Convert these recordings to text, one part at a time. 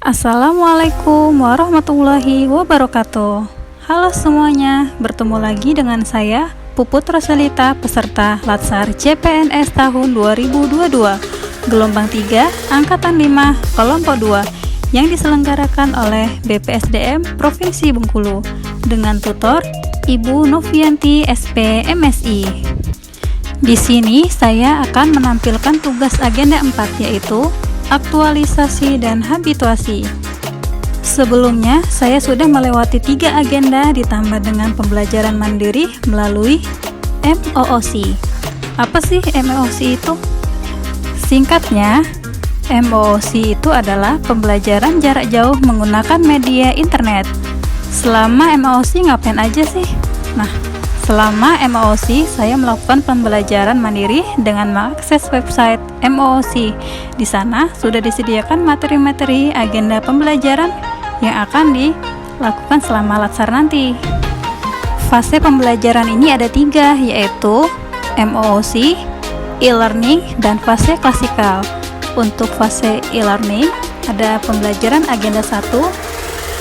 Assalamualaikum warahmatullahi wabarakatuh. Halo semuanya, bertemu lagi dengan saya Puput Roselita, peserta Latsar CPNS tahun 2022 Gelombang 3 Angkatan 5 Kelompok 2 yang diselenggarakan oleh BPSDM Provinsi Bengkulu dengan tutor Ibu Novianti SP MSI. Di sini saya akan menampilkan tugas agenda 4, yaitu aktualisasi dan habituasi. Sebelumnya, saya sudah melewati 3 agenda ditambah dengan pembelajaran mandiri melalui MOOC. Apa sih MOOC itu? Singkatnya, MOOC itu adalah pembelajaran jarak jauh menggunakan media internet. Selama MOOC ngapain aja sih? Nah, selama MOOC, saya melakukan pembelajaran mandiri dengan mengakses website MOOC. Di sana sudah disediakan materi-materi agenda pembelajaran yang akan dilakukan selama Latsar nanti. Fase pembelajaran ini ada 3, yaitu MOOC, e-learning, dan fase klasikal. Untuk fase e-learning ada pembelajaran agenda 1,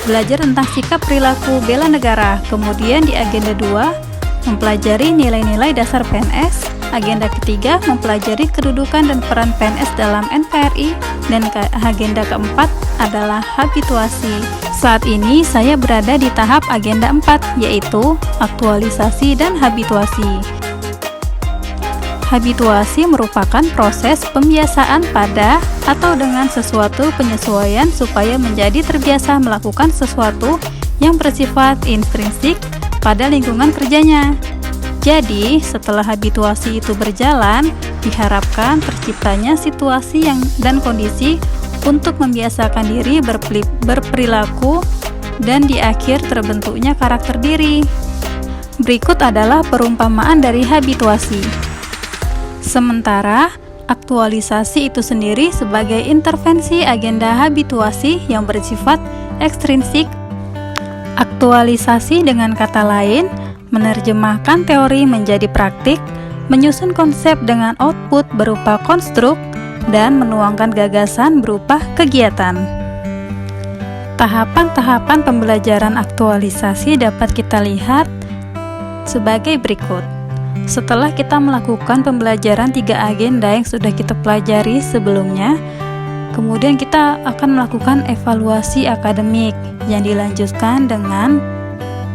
belajar tentang sikap perilaku bela negara. Kemudian di agenda 2, mempelajari nilai-nilai dasar PNS. Agenda ketiga, mempelajari kedudukan dan peran PNS dalam NKRI. Dan agenda keempat adalah habituasi. Saat ini saya berada di tahap agenda 4, yaitu aktualisasi dan habituasi. Habituasi merupakan proses pembiasaan pada atau dengan sesuatu penyesuaian supaya menjadi terbiasa melakukan sesuatu yang bersifat intrinsik pada lingkungan kerjanya. Jadi, setelah habituasi itu berjalan, diharapkan terciptanya situasi dan kondisi untuk membiasakan diri berperilaku dan di akhir terbentuknya karakter diri. Berikut adalah perumpamaan dari habituasi. Sementara, aktualisasi itu sendiri sebagai intervensi agenda habituasi yang bersifat ekstrinsik. Aktualisasi dengan kata lain, menerjemahkan teori menjadi praktik, menyusun konsep dengan output berupa konstruk, dan menuangkan gagasan berupa kegiatan. Tahapan-tahapan pembelajaran aktualisasi dapat kita lihat sebagai berikut. Setelah kita melakukan pembelajaran 3 agenda yang sudah kita pelajari sebelumnya, kemudian kita akan melakukan evaluasi akademik yang dilanjutkan dengan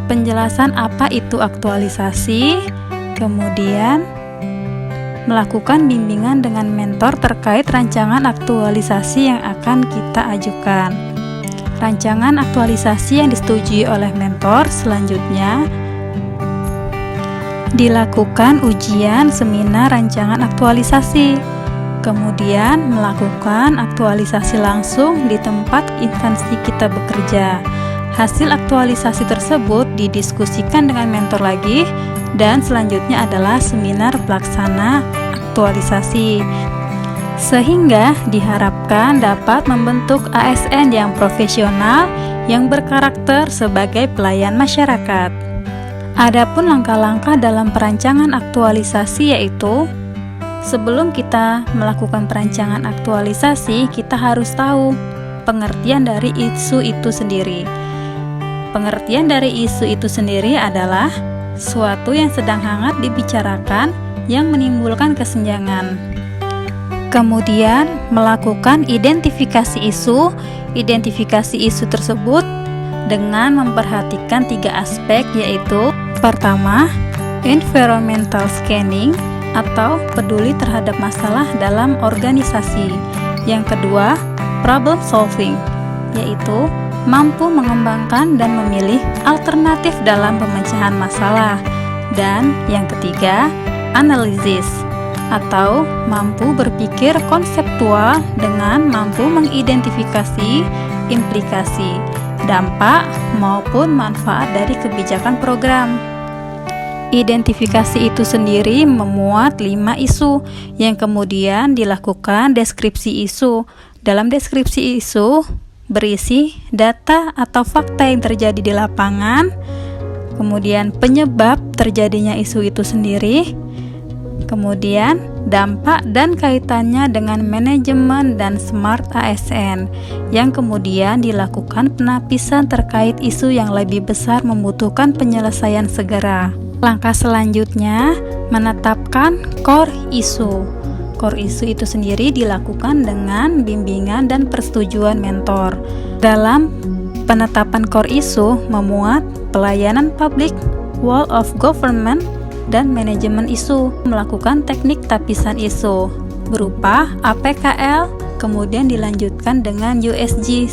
penjelasan apa itu aktualisasi, kemudian melakukan bimbingan dengan mentor terkait rancangan aktualisasi yang akan kita ajukan. Rancangan aktualisasi yang disetujui oleh mentor selanjutnya dilakukan ujian seminar rancangan aktualisasi. Kemudian melakukan aktualisasi langsung di tempat instansi kita bekerja. Hasil aktualisasi tersebut didiskusikan dengan mentor lagi, dan selanjutnya adalah seminar pelaksana aktualisasi. Sehingga diharapkan dapat membentuk ASN yang profesional yang berkarakter sebagai pelayan masyarakat. Adapun langkah-langkah dalam perancangan aktualisasi yaitu, sebelum kita melakukan perancangan aktualisasi, kita harus tahu pengertian dari isu itu sendiri. Pengertian dari isu itu sendiri adalah suatu yang sedang hangat dibicarakan yang menimbulkan kesenjangan. Kemudian melakukan identifikasi isu. Identifikasi isu tersebut dengan memperhatikan 3 aspek, yaitu pertama, environmental scanning atau peduli terhadap masalah dalam organisasi. Yang kedua, problem solving, yaitu mampu mengembangkan dan memilih alternatif dalam pemecahan masalah. Dan yang ketiga, analisis atau mampu berpikir konseptual dengan mampu mengidentifikasi implikasi, dampak maupun manfaat dari kebijakan program. Identifikasi itu sendiri memuat 5 isu yang kemudian dilakukan deskripsi isu. Dalam deskripsi isu berisi data atau fakta yang terjadi di lapangan, kemudian penyebab terjadinya isu itu sendiri, Kemudian, dampak dan kaitannya dengan manajemen dan smart ASN, yang kemudian dilakukan penapisan terkait isu yang lebih besar membutuhkan penyelesaian segera. Langkah selanjutnya, menetapkan core issue. Core issue itu sendiri dilakukan dengan bimbingan dan persetujuan mentor. Dalam penetapan core issue memuat pelayanan publik, wall of government, dan manajemen isu, melakukan teknik tapisan isu berupa APKL, kemudian dilanjutkan dengan USG.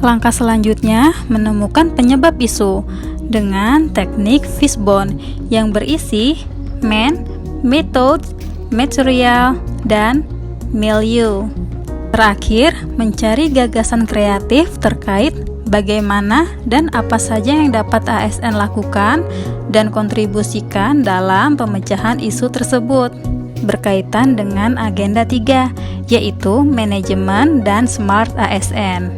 Langkah selanjutnya, menemukan penyebab isu dengan teknik fishbone yang berisi man, method, material, dan milieu. Terakhir, mencari gagasan kreatif terkait bagaimana dan apa saja yang dapat ASN lakukan dan kontribusikan dalam pemecahan isu tersebut berkaitan dengan agenda 3, yaitu manajemen dan smart ASN.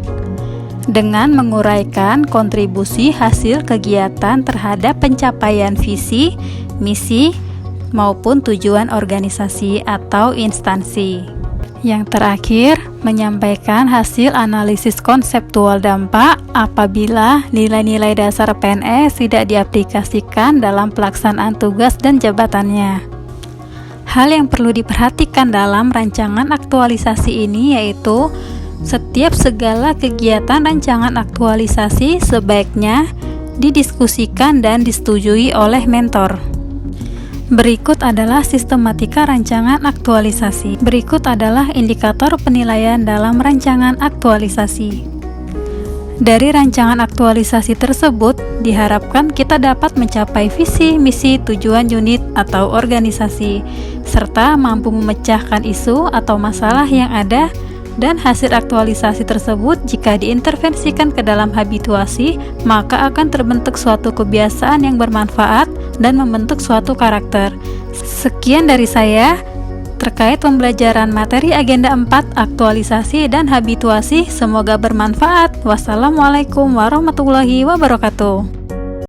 Dengan menguraikan kontribusi hasil kegiatan terhadap pencapaian visi, misi, maupun tujuan organisasi atau instansi. Yang terakhir, menyampaikan hasil analisis konseptual dampak apabila nilai-nilai dasar PNS tidak diaplikasikan dalam pelaksanaan tugas dan jabatannya. Hal yang perlu diperhatikan dalam rancangan aktualisasi ini yaitu setiap segala kegiatan rancangan aktualisasi sebaiknya didiskusikan dan disetujui oleh mentor. Berikut adalah sistematika rancangan aktualisasi. Berikut adalah indikator penilaian dalam rancangan aktualisasi. Dari rancangan aktualisasi tersebut, diharapkan kita dapat mencapai visi, misi, tujuan unit atau organisasi, serta mampu memecahkan isu atau masalah yang ada, dan hasil aktualisasi tersebut jika diintervensikan ke dalam habituasi, maka akan terbentuk suatu kebiasaan yang bermanfaat dan membentuk suatu karakter. Sekian dari saya terkait pembelajaran materi agenda 4, aktualisasi dan habituasi. Semoga bermanfaat. Wassalamualaikum warahmatullahi wabarakatuh.